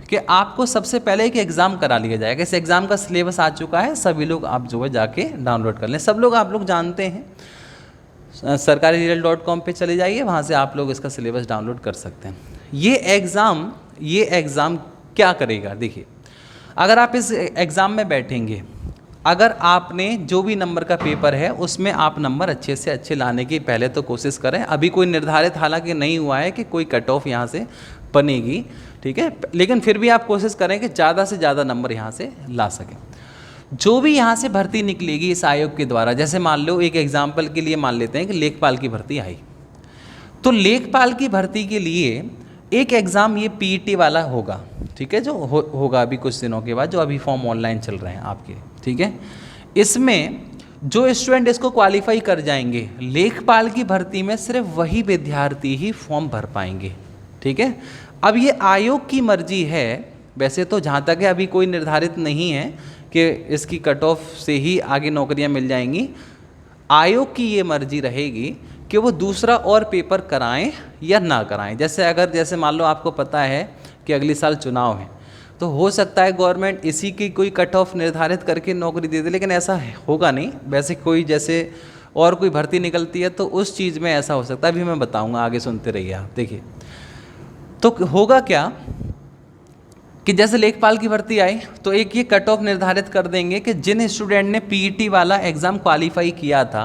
कि आपको सबसे पहले एक एग्ज़ाम करा लिया जाएगा। इस एग्ज़ाम का सिलेबस आ चुका है, सभी लोग आप जो है जाके डाउनलोड कर लें। सब लोग आप लोग जानते हैं, sarkariresult.com पे चले जाइए, वहाँ से आप लोग इसका सिलेबस डाउनलोड कर सकते हैं। ये एग्ज़ाम क्या करेगा, देखिए, अगर आप इस एग्ज़ाम में बैठेंगे, अगर आपने जो भी नंबर का पेपर है उसमें आप नंबर अच्छे से अच्छे लाने की पहले तो कोशिश करें। अभी कोई निर्धारित हालांकि नहीं हुआ है कि कोई कट ऑफ यहाँ से बनेगी, ठीक है, लेकिन फिर भी आप कोशिश करें कि ज़्यादा से ज़्यादा नंबर यहाँ से ला सकें। जो भी यहाँ से भर्ती निकलेगी इस आयोग के द्वारा, जैसे मान लो एक एग्जाम्पल के लिए मान लेते हैं कि लेखपाल की भर्ती आई, तो लेखपाल की भर्ती के लिए एक एग्ज़ाम ये पीईटी वाला होगा, ठीक है, जो होगा अभी कुछ दिनों के बाद, जो अभी फॉर्म ऑनलाइन चल रहे हैं आपके, ठीक है। इसमें जो स्टूडेंट इसको क्वालिफाई कर जाएंगे, लेखपाल की भर्ती में सिर्फ वही विद्यार्थी ही फॉर्म भर पाएंगे, ठीक है। अब ये आयोग की मर्जी है, वैसे तो जहाँ तक है अभी कोई निर्धारित नहीं है कि इसकी कट ऑफ से ही आगे नौकरियाँ मिल जाएंगी। आयोग की ये मर्जी रहेगी कि वो दूसरा और पेपर कराएं या ना कराएं। जैसे मान लो आपको पता है कि अगले साल चुनाव है, तो हो सकता है गवर्नमेंट इसी की कोई कट ऑफ निर्धारित करके नौकरी दे दे, लेकिन ऐसा होगा नहीं। वैसे कोई जैसे और कोई भर्ती निकलती है तो उस चीज़ में ऐसा हो सकता है, अभी मैं बताऊंगा, आगे सुनते रहिए आप। देखिए तो होगा क्या कि जैसे लेखपाल की भर्ती आई तो एक ये कट ऑफ निर्धारित कर देंगे कि जिन स्टूडेंट ने पीईटी वाला एग्ज़ाम क्वालिफाई किया था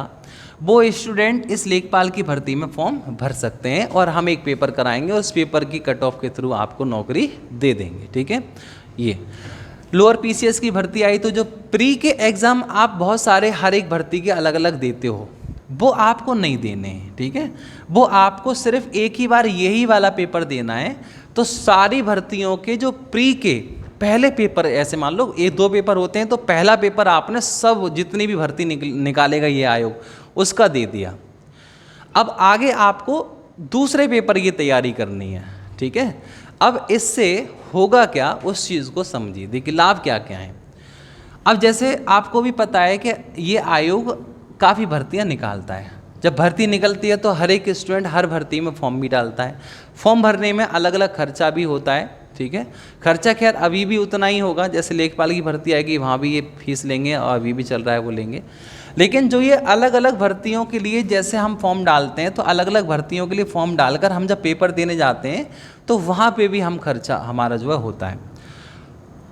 वो स्टूडेंट इस लेखपाल की भर्ती में फॉर्म भर सकते हैं, और हम एक पेपर कराएंगे, उस पेपर की कट ऑफ के थ्रू आपको नौकरी दे देंगे, ठीक है। ये लोअर पीसीएस की भर्ती आई तो जो प्री के एग्ज़ाम आप बहुत सारे हर एक भर्ती के अलग अलग देते हो, वो आपको नहीं देने हैं, ठीक है। वो आपको सिर्फ एक ही बार यही वाला पेपर देना है। तो सारी भर्तियों के जो प्री के पहले पेपर, ऐसे मान लो 1-2 पेपर होते हैं, तो पहला पेपर आपने सब जितनी भी भर्ती निकालेगा ये आयोग उसका दे दिया। अब आगे आपको दूसरे पेपर की तैयारी करनी है, ठीक है। अब इससे होगा क्या, उस चीज़ को समझिए। देखिए लाभ क्या क्या है। अब जैसे आपको भी पता है कि ये आयोग काफ़ी भर्तियां निकालता है। जब भर्ती निकलती है तो हर एक स्टूडेंट हर भर्ती में फॉर्म भी डालता है। फॉर्म भरने में अलग अलग खर्चा भी होता है, ठीक है। खर्चा खैर अभी भी उतना ही होगा, जैसे लेखपाल की भर्ती आएगी वहाँ भी ये फीस लेंगे और अभी भी चल रहा है वो लेंगे। लेकिन जो ये अलग अलग भर्तियों के लिए जैसे हम फॉर्म डालते हैं, तो अलग अलग भर्तियों के लिए फॉर्म डालकर हम जब पेपर देने जाते हैं तो वहाँ पे भी हम खर्चा हमारा जो है होता है।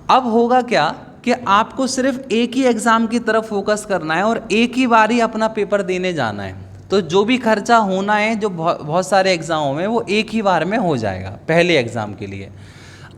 अब होगा क्या कि आपको सिर्फ एक ही एग्ज़ाम की तरफ फोकस करना है और एक ही बार ही अपना पेपर देने जाना है। तो जो भी खर्चा होना है जो बहुत सारे एग्ज़ामों में, वो एक ही बार में हो जाएगा पहले एग्ज़ाम के लिए।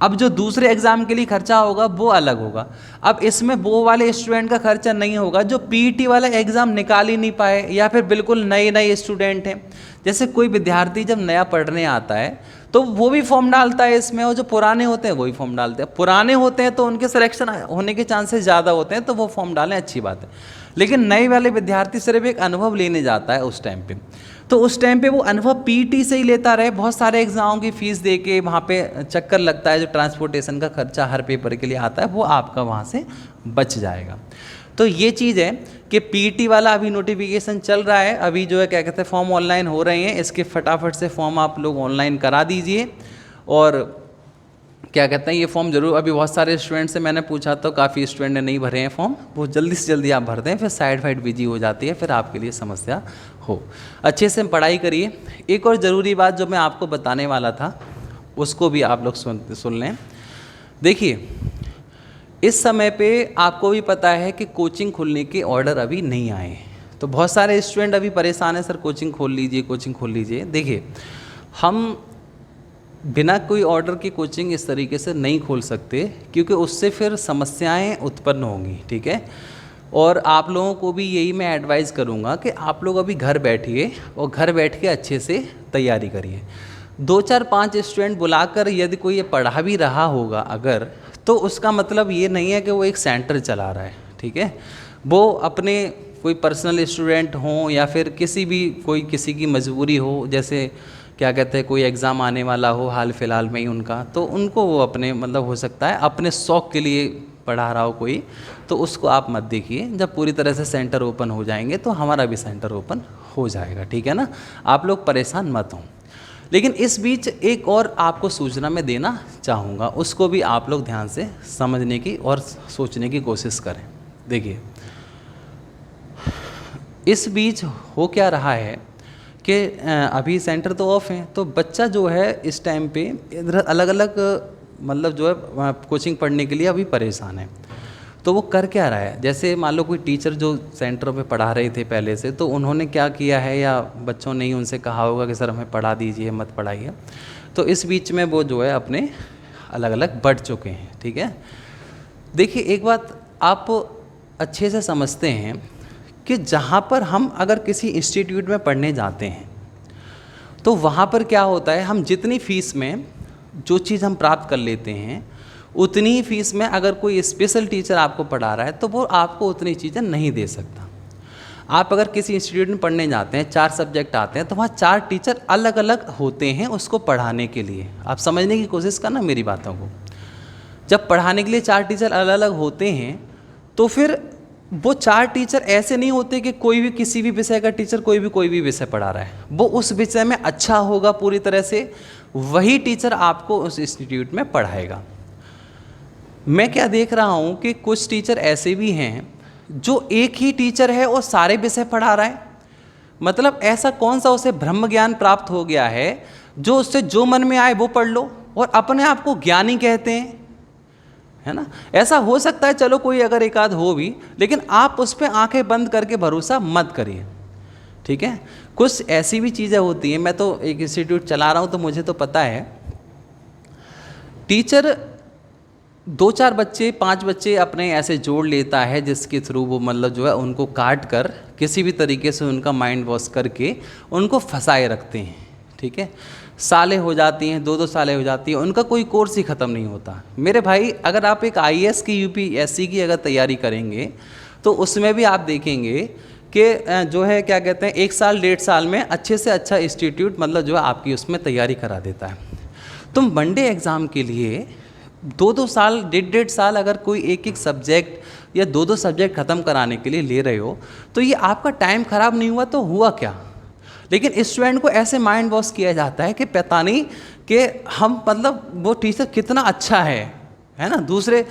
अब जो दूसरे एग्ज़ाम के लिए खर्चा होगा वो अलग होगा। अब इसमें वो वाले स्टूडेंट का खर्चा नहीं होगा जो पीईटी वाला एग्ज़ाम निकाल ही नहीं पाए या फिर बिल्कुल नए नए स्टूडेंट हैं। जैसे कोई विद्यार्थी जब नया पढ़ने आता है तो वो भी फॉर्म डालता है इसमें, और जो पुराने होते हैं वही फॉर्म डालते हैं। पुराने होते हैं तो उनके सिलेक्शन होने के चांसेस ज़्यादा होते हैं, तो वो फॉर्म डालें, अच्छी बात है। लेकिन नए वाले विद्यार्थी सिर्फ एक अनुभव लेने जाता है उस टाइम पे, तो उस टाइम पे वो अनुभव पीटी से ही लेता रहे। बहुत सारे एग्जामों की फ़ीस दे के वहाँ पे चक्कर लगता है, जो ट्रांसपोर्टेशन का खर्चा हर पेपर के लिए आता है वो आपका वहाँ से बच जाएगा। तो ये चीज़ है कि पीटी वाला अभी नोटिफिकेशन चल रहा है, अभी जो है क्या कहते हैं फॉर्म ऑनलाइन हो रहे हैं, इसके फटाफट से फॉर्म आप लोग ऑनलाइन करा दीजिए। और क्या कहते हैं ये फॉर्म जरूर, अभी बहुत सारे स्टूडेंट से मैंने पूछा तो काफ़ी स्टूडेंट ने नहीं भरे हैं फॉर्म, वो जल्दी से जल्दी आप भर दें, फिर साइड फाइड बिजी हो जाती है, फिर आपके लिए समस्या हो। अच्छे से पढ़ाई करिए। एक और ज़रूरी बात जो मैं आपको बताने वाला था उसको भी आप लोग सुन लें। देखिए इस समय पे आपको भी पता है कि कोचिंग खुलने के ऑर्डर अभी नहीं आए, तो बहुत सारे स्टूडेंट अभी परेशान हैं, सर कोचिंग खोल लीजिए, कोचिंग खोल लीजिए। देखिए हम बिना कोई ऑर्डर की कोचिंग इस तरीके से नहीं खोल सकते, क्योंकि उससे फिर समस्याएं उत्पन्न होंगी, ठीक है। और आप लोगों को भी यही मैं एडवाइस करूंगा कि आप लोग अभी घर बैठिए और घर बैठ के अच्छे से तैयारी करिए। 2-4-5 स्टूडेंट बुलाकर यदि कोई ये पढ़ा भी रहा होगा अगर, तो उसका मतलब ये नहीं है कि वो एक सेंटर चला रहा है, ठीक है। वो अपने कोई पर्सनल स्टूडेंट हों या फिर किसी की मजबूरी हो, जैसे क्या कहते हैं कोई एग्ज़ाम आने वाला हो हाल फिलहाल में ही उनका, तो उनको वो अपने मतलब हो सकता है अपने शौक़ के लिए पढ़ा रहा हो कोई, तो उसको आप मत देखिए। जब पूरी तरह से सेंटर ओपन हो जाएंगे तो हमारा भी सेंटर ओपन हो जाएगा, ठीक है ना। आप लोग परेशान मत हों। लेकिन इस बीच एक और आपको सूचना मैं देना चाहूँगा, उसको भी आप लोग ध्यान से समझने की और सोचने की कोशिश करें। देखिए इस बीच हो क्या रहा है कि अभी सेंटर तो ऑफ हैं, तो बच्चा जो है इस टाइम पे इधर अलग अलग मतलब जो है कोचिंग पढ़ने के लिए अभी परेशान है। तो वो कर क्या रहा है, जैसे मान लो कोई टीचर जो सेंटर पे पढ़ा रहे थे पहले से, तो उन्होंने क्या किया है या बच्चों ने ही उनसे कहा होगा कि सर हमें पढ़ा दीजिए, मत पढ़ाइए। तो इस बीच में वो जो है अपने अलग अलग बढ़ चुके हैं, ठीक है। देखिए एक बात आप अच्छे से समझते हैं कि जहाँ पर हम अगर किसी इंस्टीट्यूट में पढ़ने जाते हैं तो वहाँ पर क्या होता है, हम जितनी फ़ीस में जो चीज़ हम प्राप्त कर लेते हैं उतनी ही फीस में अगर कोई स्पेशल टीचर आपको पढ़ा रहा है तो वो आपको उतनी चीज़ें नहीं दे सकता। आप अगर किसी इंस्टीट्यूट में पढ़ने जाते हैं, 4 सब्जेक्ट आते हैं, तो वहाँ 4 टीचर अलग अलग होते हैं उसको पढ़ाने के लिए। आप समझने की कोशिश करना मेरी बातों को। जब पढ़ाने के लिए 4 टीचर अलग अलग होते हैं तो फिर वो 4 टीचर ऐसे नहीं होते कि कोई भी किसी भी विषय का टीचर कोई भी विषय पढ़ा रहा है। वो उस विषय में अच्छा होगा पूरी तरह से, वही टीचर आपको उस इंस्टीट्यूट में पढ़ाएगा। मैं क्या देख रहा हूँ कि कुछ टीचर ऐसे भी हैं जो एक ही टीचर है और सारे विषय पढ़ा रहा है। मतलब ऐसा कौन सा उसे ब्रह्म ज्ञान प्राप्त हो गया है जो उससे जो मन में आए वो पढ़ लो और अपने आप को ज्ञानी कहते हैं, है ना। ऐसा हो सकता है, चलो कोई अगर एक आध हो भी, लेकिन आप उस पर आंखें बंद करके भरोसा मत करिए, ठीक है। कुछ ऐसी भी चीज़ें होती हैं, मैं तो एक इंस्टीट्यूट चला रहा हूँ तो मुझे तो पता है, टीचर 2-4 बच्चे 5 बच्चे अपने ऐसे जोड़ लेता है जिसके थ्रू वो मतलब जो है उनको काट कर किसी भी तरीके से उनका माइंड वॉश करके उनको फंसाए रखते हैं, ठीक है। सालें हो जाती हैं, 2-2 सालें हो जाती हैं, उनका कोई कोर्स ही ख़त्म नहीं होता। मेरे भाई अगर आप एक IAS की UPSC की अगर तैयारी करेंगे तो उसमें भी आप देखेंगे कि जो है क्या कहते हैं 1 साल 1.5 साल में अच्छे से अच्छा इंस्टीट्यूट मतलब जो है आपकी उसमें तैयारी करा देता है। तुम वनडे एग्ज़ाम के लिए 2-2 साल 1.5 साल अगर कोई एक सब्जेक्ट या 2-2 सब्जेक्ट ख़त्म कराने के लिए ले रहे हो तो ये आपका टाइम ख़राब नहीं हुआ तो हुआ क्या। लेकिन स्टूडेंट को ऐसे माइंड वॉश किया जाता है कि पता नहीं कि हम मतलब वो टीचर कितना अच्छा है ना। दूसरे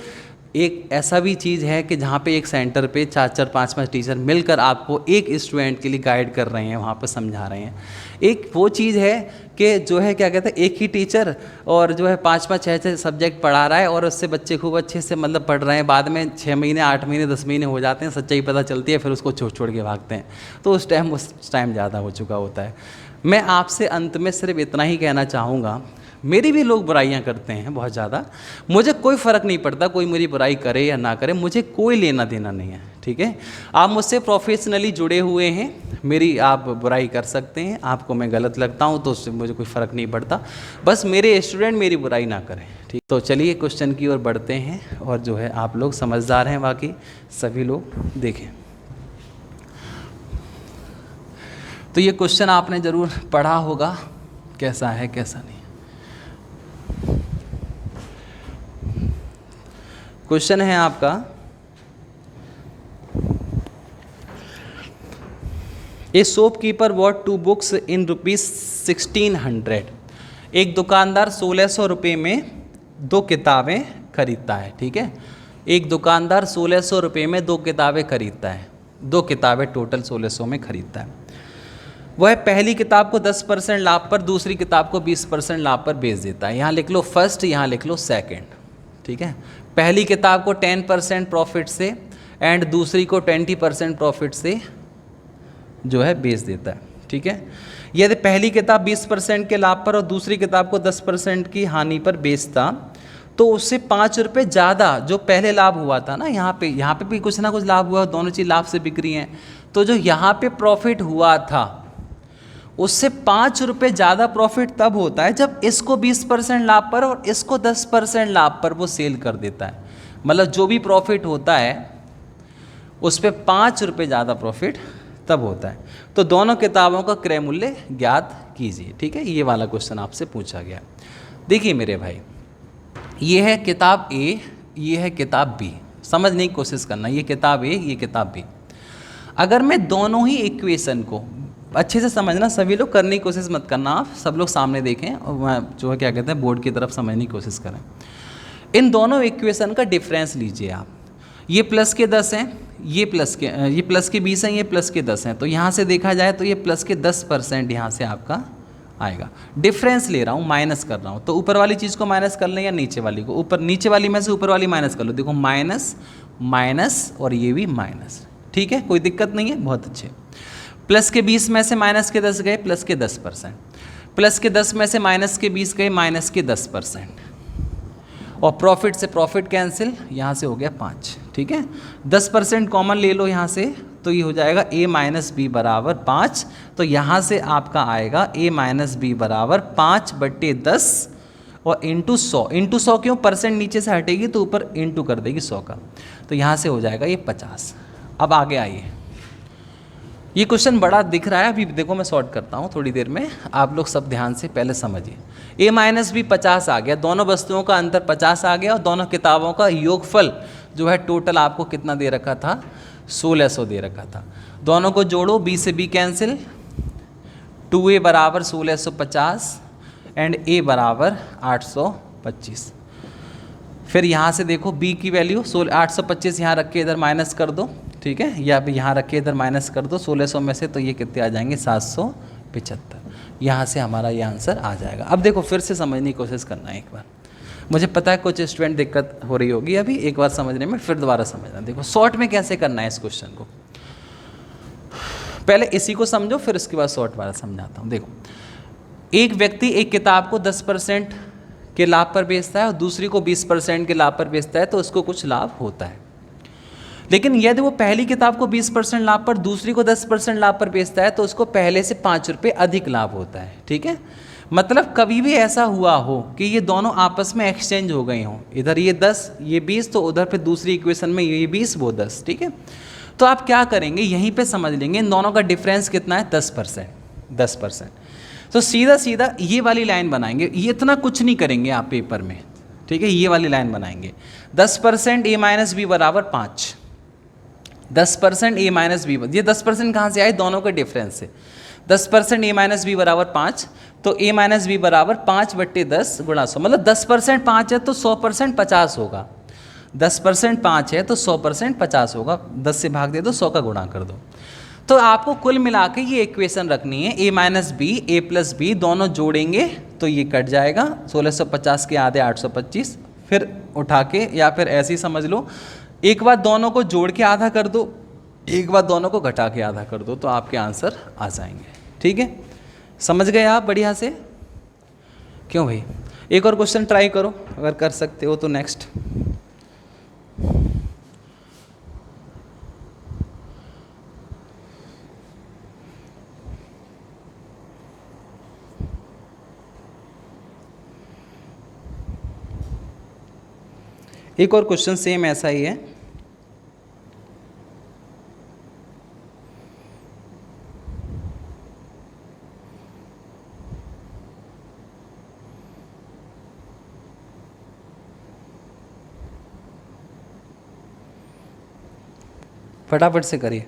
एक ऐसा भी चीज़ है कि जहाँ पे एक सेंटर पे 4-4 5-5 टीचर मिलकर आपको एक स्टूडेंट के लिए गाइड कर रहे हैं, वहाँ पर समझा रहे हैं। एक वो चीज़ है कि जो है क्या कहते हैं एक ही टीचर और जो है 5-5 6-6 सब्जेक्ट पढ़ा रहा है और उससे बच्चे खूब अच्छे से मतलब पढ़ रहे हैं, बाद में 6 महीने 8 महीने 10 महीने हो जाते हैं, सच्चाई पता चलती है, फिर उसको छोड़ के भागते हैं। तो उस टाइम ज़्यादा हो चुका होता है। मैं आपसे अंत में सिर्फ इतना ही कहना चाहूँगा, मेरी भी लोग बुराइयां करते हैं बहुत ज़्यादा, मुझे कोई फ़र्क नहीं पड़ता कोई मेरी बुराई करे या ना करे, मुझे कोई लेना देना नहीं है, ठीक है। आप मुझसे प्रोफेशनली जुड़े हुए हैं, मेरी आप बुराई कर सकते हैं, आपको मैं गलत लगता हूं तो उससे मुझे कोई फ़र्क नहीं पड़ता, बस मेरे स्टूडेंट मेरी बुराई ना करें, ठीक। तो चलिए क्वेश्चन की ओर बढ़ते हैं और जो है आप लोग समझदार हैं, बाकी सभी लोग देखें। तो ये क्वेश्चन आपने ज़रूर पढ़ा होगा, कैसा है कैसा नहीं। क्वेश्चन है आपका, ए शॉपकीपर बॉट 2 बुक्स इन ₹1600। एक दुकानदार 1600 रुपये में 2 किताबें खरीदता है, ठीक है। एक दुकानदार 1600 रुपये में 2 किताबें खरीदता है, 2 किताबें टोटल 1600 में खरीदता है। वह पहली किताब को 10% लाभ पर, दूसरी किताब को 20% लाभ पर बेच देता है। यहाँ लिख लो फर्स्ट, यहाँ लिख लो सेकंड, ठीक है। पहली किताब को 10% प्रॉफिट से एंड दूसरी को 20% प्रॉफिट से जो है बेच देता है, ठीक है। यदि पहली किताब 20% के लाभ पर और दूसरी किताब को 10% की हानि पर बेचता तो उससे 5 रुपये ज़्यादा जो पहले लाभ हुआ था ना, यहाँ पे भी कुछ ना कुछ लाभ हुआ, दोनों चीज़ लाभ से बिक रही हैं, तो जो यहाँ पे प्रॉफिट हुआ था उससे 5 रुपये ज़्यादा प्रॉफिट तब होता है जब इसको 20% लाभ पर और इसको 10% लाभ पर वो सेल कर देता है। मतलब जो भी प्रॉफिट होता है उस पर 5 रुपये ज़्यादा प्रॉफिट तब होता है। तो दोनों किताबों का क्रय मूल्य ज्ञात कीजिए, ठीक है। ये वाला क्वेश्चन आपसे पूछा गया। देखिए मेरे भाई, ये है किताब ए, ये है किताब बी, समझने की कोशिश करना, ये किताब ए, ये किताब बी। अगर मैं दोनों ही इक्वेशन को अच्छे से समझना, सभी लोग करने की कोशिश मत करना, आप सब लोग सामने देखें और जो है क्या कहते हैं बोर्ड की तरफ समझने की कोशिश करें। इन दोनों इक्वेशन का डिफरेंस लीजिए आप। ये प्लस के 10 हैं, ये प्लस के 20 हैं, ये प्लस के 10 हैं, तो यहाँ से देखा जाए तो ये प्लस के 10% यहाँ से आपका आएगा। डिफरेंस ले रहा हूँ, माइनस कर रहा हूँ, तो ऊपर वाली चीज़ को माइनस कर लें या नीचे वाली को, ऊपर नीचे वाली में से ऊपर वाली माइनस कर लो। देखो माइनस माइनस और ये भी माइनस, ठीक है, कोई दिक्कत नहीं है, बहुत अच्छे। प्लस के 20 में से माइनस के 10 गए, प्लस के 10%, प्लस के 10 में से माइनस के 20 गए, माइनस के 10%, और प्रॉफिट से प्रॉफिट कैंसिल, यहाँ से हो गया 5, ठीक है। 10% कॉमन ले लो यहाँ से, तो ये हो जाएगा a माइनस बी बराबर 5, तो यहाँ से आपका आएगा a माइनस बी बराबर 5/10 और इंटू 100 क्यों, परसेंट नीचे से हटेगी तो ऊपर इंटू कर देगी 100 का, तो यहाँ से हो जाएगा ये 50। अब आगे आइए, ये क्वेश्चन बड़ा दिख रहा है, अभी देखो मैं सॉर्ट करता हूँ थोड़ी देर में, आप लोग सब ध्यान से पहले समझिए। a माइनस बी 50 आ गया, दोनों वस्तुओं का अंतर 50 आ गया और दोनों किताबों का योगफल जो है टोटल आपको कितना दे रखा था, 1600 दे रखा था। दोनों को जोड़ो, b से b कैंसिल, 2a बराबर 1650 एंड a बराबर 825। फिर यहाँ से देखो b की वैल्यू 825 यहाँ रख के इधर माइनस कर दो, ठीक है, या भी यहाँ रख के इधर माइनस कर दो 1600 में से, तो ये कितने आ जाएंगे 775। यहाँ से हमारा ये आंसर आ जाएगा। अब देखो फिर से समझने की कोशिश करना है एक बार, मुझे पता है कुछ स्टूडेंट दिक्कत हो रही होगी अभी, एक बार समझने में फिर दोबारा समझना। देखो शॉर्ट में कैसे करना है इस क्वेश्चन को, पहले इसी को समझो फिर उसके बाद शॉर्ट वाला समझाता हूँ। देखो एक व्यक्ति एक किताब को 10% के लाभ पर बेचता है और दूसरी को 20% के लाभ पर बेचता है, तो उसको कुछ लाभ होता है। लेकिन यदि वो पहली किताब को 20% लाभ पर दूसरी को 10% लाभ पर बेचता है तो उसको पहले से 5 रुपये अधिक लाभ होता है, ठीक है। मतलब कभी भी ऐसा हुआ हो कि ये दोनों आपस में एक्सचेंज हो गए हों, इधर ये 10 ये 20, तो उधर पे दूसरी इक्वेशन में ये 20 वो 10, ठीक है। तो आप क्या करेंगे, यहीं पे समझ लेंगे इन दोनों का डिफरेंस कितना है, 10%। तो सीधा सीधा ये वाली लाइन बनाएंगे, ये इतना कुछ नहीं करेंगे आप पेपर में, ठीक है। ये वाली लाइन बनाएंगे 10% a माइनस बी बराबर 5, 10% a माइनस बी, ये 10% कहाँ से आए, दोनों के डिफरेंस से। 10% a माइनस बी बराबर 5, तो a माइनस बी बराबर 5/10 गुणा 100, मतलब 10% 5 है तो 100% 50 होगा। 10% 5 है तो 100% 50 होगा, 10 से भाग दे दो, 100 का गुणा कर दो। तो आपको कुल मिला के ये इक्वेशन रखनी है, a minus b a plus b दोनों जोड़ेंगे तो ये कट जाएगा, 1650 के आधे 825, फिर उठा के या फिर ऐसे ही समझ लो, एक बार दोनों को जोड़ के आधा कर दो, एक बार दोनों को घटा के आधा कर दो, तो आपके आंसर आ जाएंगे, ठीक है। समझ गए आप बढ़िया से? क्यों भाई, एक और क्वेश्चन ट्राई करो, अगर कर सकते हो तो नेक्स्ट। एक और क्वेश्चन सेम ऐसा ही है। फटाफट से करिए।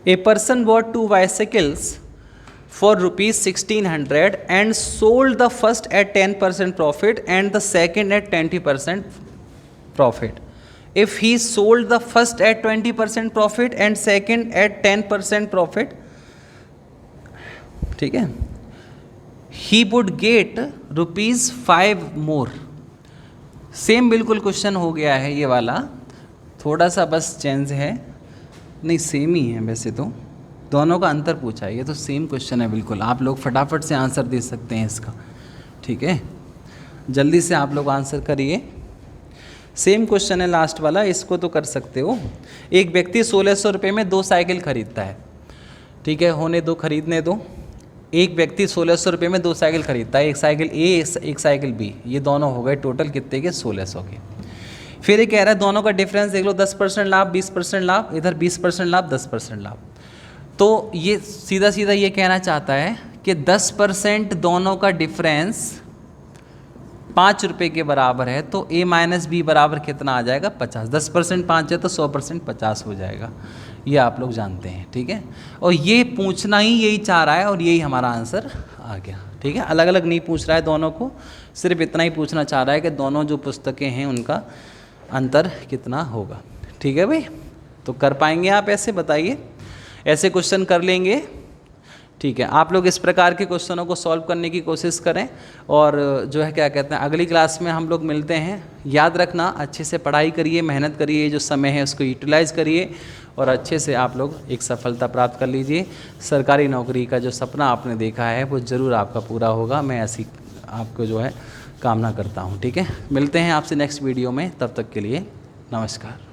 A person bought 2 bicycles for rupees 1600 and sold the first at 10% profit and the second at 20% profit. If he sold the first at 20% profit and second at 10% profit, ठीक है, he would get ₹5 more. Same बिल्कुल क्वेश्चन हो गया है ये वाला, थोड़ा सा बस चेंज है, नहीं सेम ही है वैसे तो, दोनों का अंतर पूछा है, ये तो सेम क्वेश्चन है बिल्कुल। आप लोग फटाफट से आंसर दे सकते हैं इसका, ठीक है, जल्दी से आप लोग आंसर करिए। सेम क्वेश्चन है लास्ट वाला, इसको तो कर सकते हो। एक व्यक्ति 1600 रुपये में 2 साइकिल खरीदता है, ठीक है, होने दो, खरीदने दो। एक व्यक्ति 1600 रुपये में 2 साइकिल खरीदता है, एक साइकिल ए एक साइकिल बी, ये दोनों हो गए टोटल कितने के, 1600 के। फिर ये कह रहा है दोनों का डिफरेंस देख लो, 10% लाभ 20% लाभ, इधर 20% लाभ 10% लाभ। तो ये सीधा सीधा ये कहना चाहता है कि 10% दोनों का डिफरेंस 5 रुपये के बराबर है, तो a माइनस बी बराबर कितना आ जाएगा, 50। 10% 5 है तो 100% 50 हो जाएगा, ये आप लोग जानते हैं, ठीक है। और ये पूछना ही यही चाह रहा है और यही हमारा आंसर आ गया, ठीक है। अलग अलग नहीं पूछ रहा है दोनों को, सिर्फ इतना ही पूछना चाह रहा है कि दोनों जो पुस्तकें हैं उनका अंतर कितना होगा, ठीक है भाई। तो कर पाएंगे आप ऐसे, बताइए, ऐसे क्वेश्चन कर लेंगे, ठीक है। आप लोग इस प्रकार के क्वेश्चनों को सॉल्व करने की कोशिश करें, और जो है क्या कहते हैं, अगली क्लास में हम लोग मिलते हैं। याद रखना, अच्छे से पढ़ाई करिए, मेहनत करिए, जो समय है उसको यूटिलाइज़ करिए और अच्छे से आप लोग एक सफलता प्राप्त कर लीजिए। सरकारी नौकरी का जो सपना आपने देखा है वो ज़रूर आपका पूरा होगा, मैं ऐसी आपको जो है कामना करता हूँ, ठीक है। मिलते हैं आपसे नेक्स्ट वीडियो में, तब तक के लिए नमस्कार।